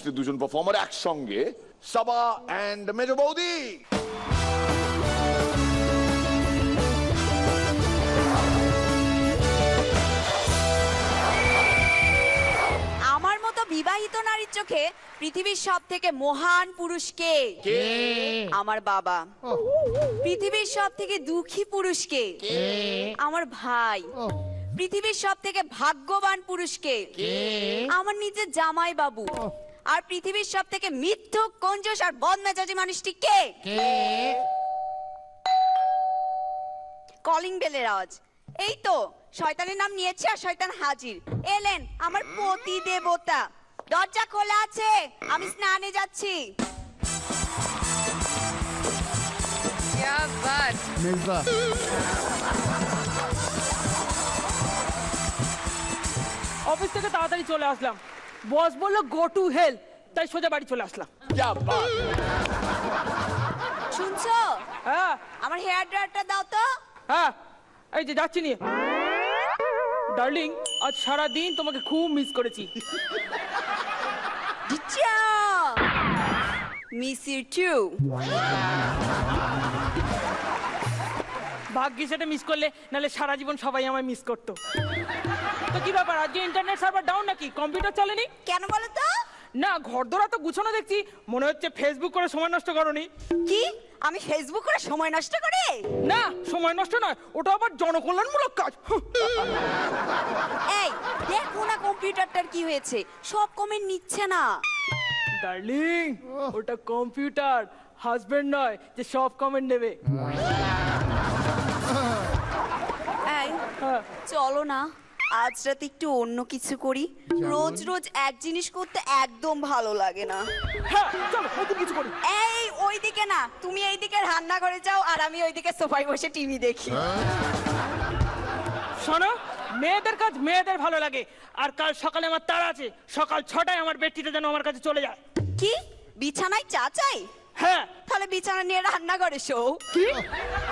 উপস্থিত দুজন পারফর্মার একসঙ্গে, সাবা অ্যান্ড মেজো বৌদি। আমার মতো বিবাহিত নারীর চোখে পৃথিবীর সব থেকে মহান পুরুষ কে? আমার বাবা। পৃথিবীর সব থেকে দুঃখী পুরুষ কে? আমার ভাই। পৃথিবীর সব থেকে ভাগ্যবান পুরুষ কে? আমার নিজের জামাই বাবু। আর পৃথিবীর সব থেকে মিথ্যুক, কঞ্জুস আর বদমেজাজি মানুষটি কে? কলিং বেলের আওয়াজ। এই তো শয়তানের নাম নিয়েছে আর শয়তান হাজির। এলেন আমার পতি দেবতা। দরজা খোলা আছে, আমি স্নানে যাচ্ছি। অফিস থেকে তাড়াতাড়ি চলে আসলাম, বস বললো গো টু হেল, তাই সোজা বাড়ি চলে আসলাম। শুনছো? হ্যাঁ আমার হেয়ার ড্রায়ারটা দাও তো। হ্যাঁ এই যে যাচ্ছি নিয়ে। ডার্লিং, আজ সারা দিন তোমাকে খুব মিস করেছি। Miss you too. ভাগ্যিস এটা মিস করলে, নাহলে সারা জীবন সবাই আমায় মিস করতো। তো কি ব্যাপার, আজকে ইন্টারনেট সার্ভার ডাউন নাকি? কম্পিউটার চলেনি কেন বলো তো? না, ঘরদোর তো গুছানো দেখছি, মনে হচ্ছে ফেসবুক করে সময় নষ্ট করনি। কি আমি ফেসবুক করে সময় নষ্ট করি? না, সময় নষ্ট নয়, ওটা আবার জনকল্যাণমূলক কাজ। এই দেখো না কম্পিউটারটার কি হয়েছে, সব কমেন্ট নিচ্ছে না। ডার্লিং, ওটা কম্পিউটার, হাজবেন্ড নয় যে সব কমেন্ট নেবে। এই চলো না আজ রাতে একটু অন্য কিছু করি। রোজ রোজ এক জিনিস করতে একদম ভালো লাগে না। হ্যাঁ চলো নতুন কিছু করি। এই ওইদিকে না, তুমি এইদিকে রান্নাঘরে যাও আর আমি ওইদিকে সোফায় বসে টিভি দেখি। শোনো, মেয়েদের কাজ মেয়েদের ভালো লাগে। আর কাল সকালে আমার তাড়া আছে, সকাল 6টায় আমার বেডটিতে যেন আমার কাছে চলে যায়। কি বিছানায় চা চাই? হ্যাঁ। তাহলে বিছানা নিয়ে রান্নাঘরে শো। কি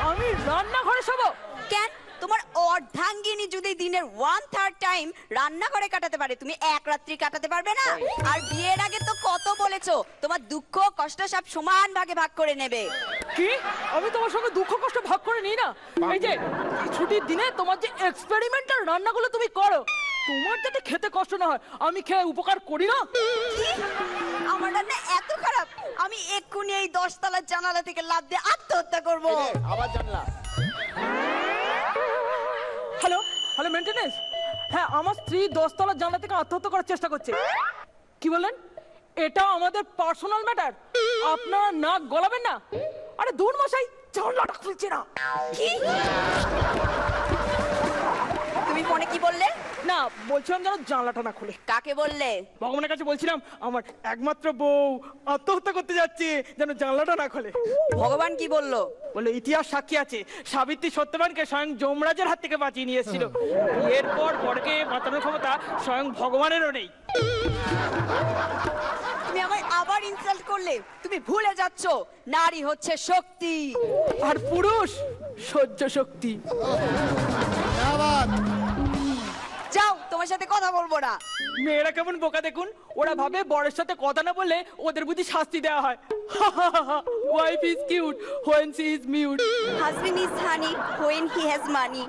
আমি রান্নাঘরে শোবো? কেন? তোমার অর্ধাঙ্গিনী যদি দিনের 1/3 টাইম রান্নাঘরে কাটাতে পারে, তুমি এক রাত্রি কাটাতে পারবে না? আর বিয়ের আগে তো কত বলেছো তোমার দুঃখ কষ্ট সব সমান ভাগে ভাগ করে নেবে। কি আমি তোমার সঙ্গে দুঃখ কষ্ট ভাগ করে নিই না? এই যে ছুটির দিনে তোমার যে এক্সপেরিমেন্টাল রান্নাগুলো তুমি করো, তোমার যাতে খেতে কষ্ট না হয়, আমি খেয়ে উপকার করি না? আমার রান্না এত খারাপ, আমি এক্ষুনি এই 10 তলার জানালা থেকে লাফ দিয়ে আত্মহত্যা করব। আবার জানলা। Hello hello maintenance. হ্যাঁ, আমার স্ত্রী 10 তলার জানলা থেকে আত্মহত্যা করার চেষ্টা করছে। কি বললেন? এটা আমাদের পার্সোনাল ম্যাটার, আপনারা নাক গলাবেন না। আরে দূর মশাই, জানলাটা খুলছে না। কি তুমি ফোনে কি বললে? না, বলছিলাম যেন জানলাটা না খুলে। কাকে বললে? ভগবানের কাছে বলছিলাম আমার একমাত্র বউ আত্মহত্যা করতে যাচ্ছে, যেন জানলাটা না খোলে। ভগবান কি বললো? বলে ইতিহাস সাক্ষী আছে, সাবিত্রী সত্যবানকে স্বয়ং যমরাজের হাত থেকে বাঁচিয়ে নিয়ে এসেছিল। এরপর বরকে বাঁচানোর ক্ষমতা স্বয়ং ভগবানেরও নেই। তুমি আমায় আবার ইনসাল্ট করলে। তুমি ভুলে যাচ্ছ নারী হচ্ছে শক্তি আর পুরুষ সহ্য শক্তি। যাও, তোমার সাথে কথা বলবো না। মেয়েরা কেমন বোকা দেখুন, ওরা ভাবে বরের সাথে কথা না বললে ওদের বুদ্ধি শাস্তি দেওয়া হয়। Wife is cute when she is mute, husband is honey when he has money.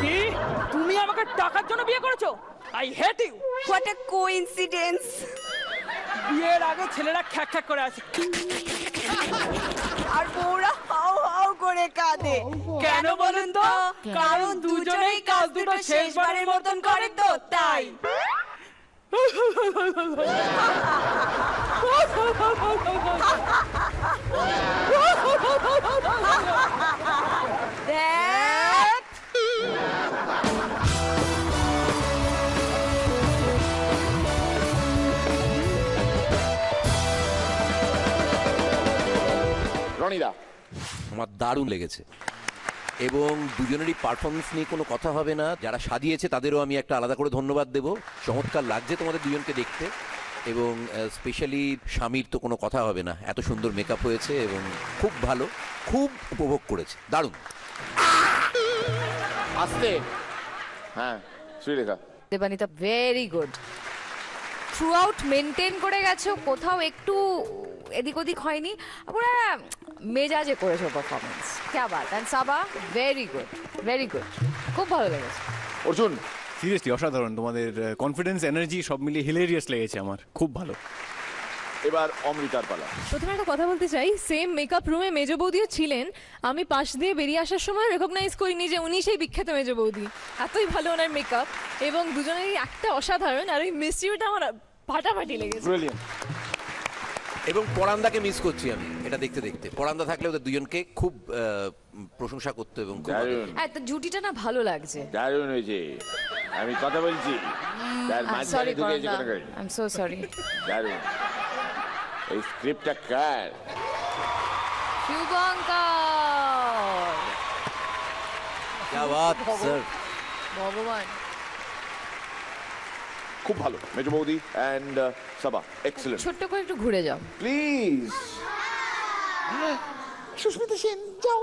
কি তুমি আমাকে টাকার জন্য বিয়ে করেছো? I hate you. What a coincidence. বিয়ের আগে ছেলেরা খ্যাক খ্যাক করে আসে, আর বউরা হাউ হাউ করে কাঁদে। কেন বলুন তো? কারণ দুজনেই কাজ দুটো শেষবারের মতন করে তো, তাই। রনিদা, আমার দারুণ লেগেছে এবং দুজনেরই পারফরমেন্স নিয়ে কোনো কথা হবে না। যারা সাজিয়েছে তাদেরও আমি একটা আলাদা করে ধন্যবাদ দেব। চমৎকার লাগছে তোমাদের দুজনকে দেখতে এবং স্পেশালি স্বামীর তো কোনো কথা হবে না, এত সুন্দর মেকআপ হয়েছে এবং খুব ভালো, খুব উপভোগ করেছে, দারুণ। আসতে হ্যাঁ Sreerekha. Debanita very good. Throughout maintain করে গেছো, কোথাও একটু এদিক ওদিক হয়নি, পুরো মেজাজে করেছো পারফরমেন্স। ক্যা Baat. And Saba very good, very good, খুব ভালো লেগেছে। অর্জুন, সিরিয়াসলি অসাধারণ, তোমাদের কনফিডেন্স এনার্জি সব মিলিয়ে হিলেরিয়াস লেগেছে আমার, খুব ভালো। এবার অমৃতার পালা। প্রথমে একটা কথা বলতে চাই, সেম মেকআপ রুমে মেজ বৌদিও ছিলেন, আমি পাশ দিয়ে বেরিয়ে আসার সময় রেকগনাইজ করিনি যে উনি সেই বিখ্যাত মেজ বৌদি। এতই ভালো ওনার মেকআপ, এবং দুজনেরই একটা অসাধারণ, আর ওই মিস ইউটা আমার ফাটাফাটি লেগেছে। ব্রিলিয়ান্ট। এবং পরান্দাকে মিস করছি আমি এটা দেখতে দেখতে। পরান্দা থাকলে ওদের দুজনকে খুব প্রশংসা করতো এবং খুব দারুণ, হ্যাঁ, তো জুটিটা না ভালো লাগছে। দারুণ হয়েছে। আমি কথা বলছি, তার মাঝখানে সরি ঢুকেছে পরান্দা, কোনো কারণে। I am so sorry. দারুণ। এই স্ক্রিপ্টটা কার? শুভঙ্কর। क्या बात স্যার। ভগবান। খুব ভালো মেজো বৌদি অ্যান্ড সাবা, এক্সেলেন্ট। ছোট্ট করে একটু ঘুরে যাও। প্লিজ সুস্মিতা সেন যাও।